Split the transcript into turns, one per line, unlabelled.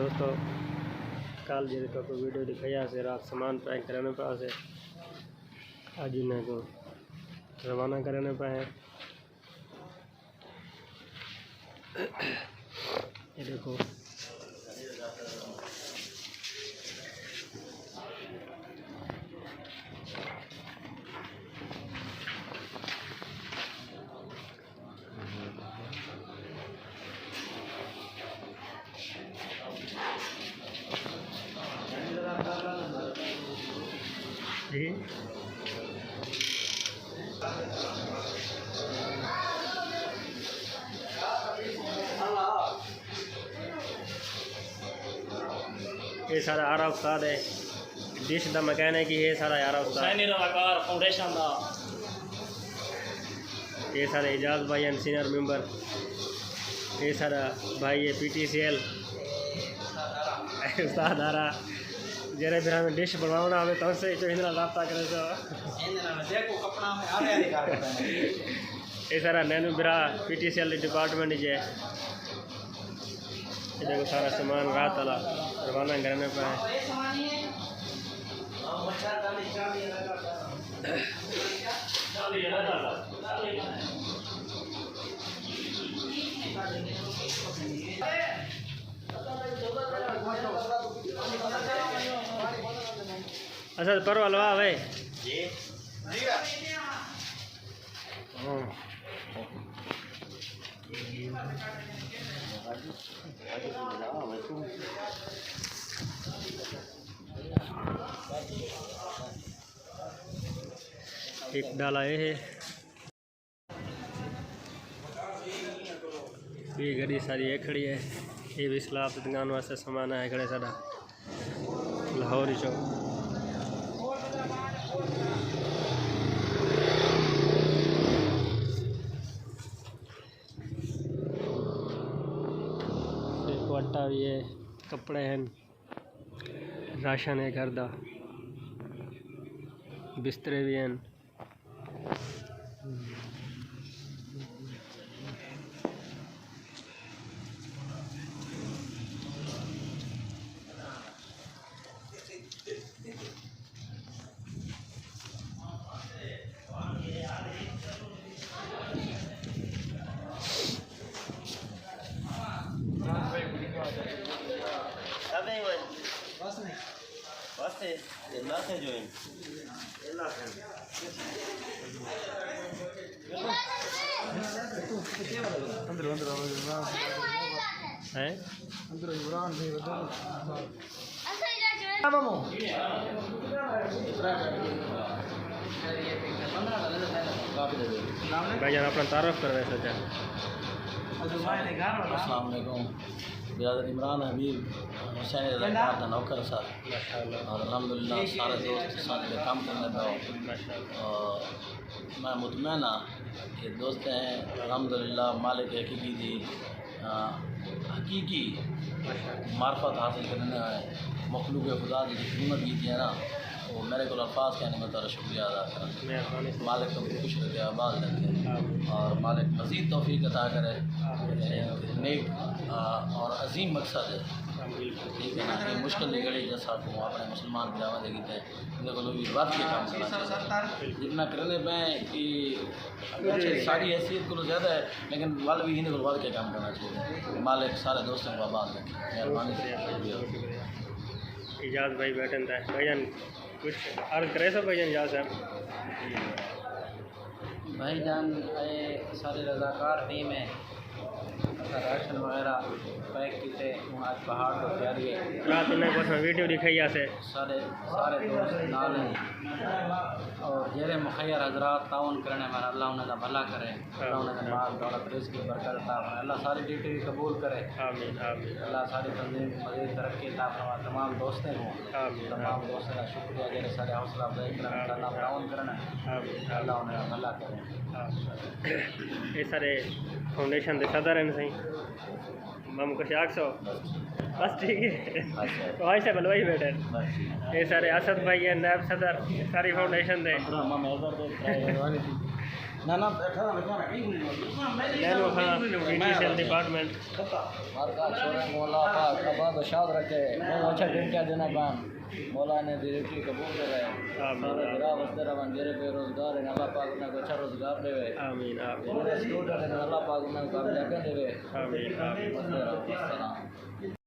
दोस्तों कल जी तो वीडियो दिखाया से रात सामान पैक कराने पे से आज इन्हें को रवाना कराने पे है। ये देखो जी ये सारा आरा उस्ताद है डिश दा मैकेनिक ही है सारा यारा उस्ताद फाउंडेशन दा। ये सारे एजाज भाई एंड सीनियर मेंबर, ये सारा भाई है PTCL उस्ताद आरा जरे फिर हमें डिश बनवाना हमें तो से जो इंद्रा लापता करे तो ये सारा नैनो बिरा PTCL डिपार्टमेंट है। ये देखो सारा सामान रात वाला रवाना करने पे है। अच्छा पर हलवा भाई एक डाला ये है। ये गाड़ी सारी ये खड़ी है। ये भी सलाब दुकान वास्ते सामान है खड़े सारा लाहौर चो। आटा भी है, कपड़े हैं, राशन है घर दा, बिस्तरे भी हैं। भाईजान अपना तारुफ कर रहे सोचा।
अस्सलाम वालेकुम। बिरादर इमरान हबीब हुसैन रज़ा नौकर साहब और अल्हम्दुलिल्लाह सारे दोस्त साथ में काम करने पे और मैं मुतमैन हाँ ये दोस्त हैं अल्हम्दुलिल्लाह मालिक हकीकी दी हकीकी मार्फत हासिल करने मखलूक खुदा की खिदमत की है ना वो मेरे को अल्फाज कहने में तारा शुक्रिया अदा करा। मालिक को खुश रखे आबाद रखे और मालिक मज़ीद तौफीक अता करे। नेक और अजीम मकसद है ठीक है ना ये मुश्किल घड़ी जैसा को अपने मुसलमान बिरावा देगी थे इनको लोग बात के काम करना जितना करने में कि सारी हैसियत को ज़्यादा है लेकिन वाल भी इन्हें बात के काम करना चाहिए। मालिक सारे दोस्तों को आबाद रखे मेहरबानी।
इजाज़ भाई बैठन था भाईजान कुछ अर्ज करे सब भाईजान इजाज़ साहब।
भाईजान सारे रज़ाकार टीम है राशन वगैरह पैक किए आज पहाड़ तो तैयारी है
रात में कुछ वीडियो दिखाई से
सारे दोस्त नाल हैं और जेरे मुखैर हजरात ताउन करने में अल्लाह उन्हें भला करे अल्लाह उन्हें माल दौलत रिज़्क़ की बरकत अता फरमाए अल्लाह सारी ड्यूटी कबूल करे आमीन आमीन। अल्लाह सारी तंजीम मज़ीद तरक्की अता फरमाए तमाम दोस्तें हों आमीन तमाम दोस्तों का शुक्रिया जेरे सारे हौसला अफजाई करना अल्लाह ताउन करना आमीन अल्लाह उन्हें भला करे।
ये सारे फाउंडेशन के सदर हैं सही मम को शाक सो बस ठीक है तो ऐसे बलवाई बैठे ये सारे असद भाई हैं नायब सदर सारी फाउंडेशन दे
ना ना बैठा ना बैठा
नैनो खान न्यूट्रिशन डिपार्टमेंट
मारका छोरे मौला पाक आबाद शाद रखे बहुत अच्छा दिन क्या देना पान मौला ने डायरेक्टली कबूल करे सारे गिरा वस्ते रवन जेरे बेरोजगार है अल्लाह पाक उन्हें अच्छा रोजगार देवे
आमीन आमीन
जेरे स्टूडेंट है अल्लाह पाक उन्हें कामयाबी देवे
आमीन आमीन
वस्ते रवन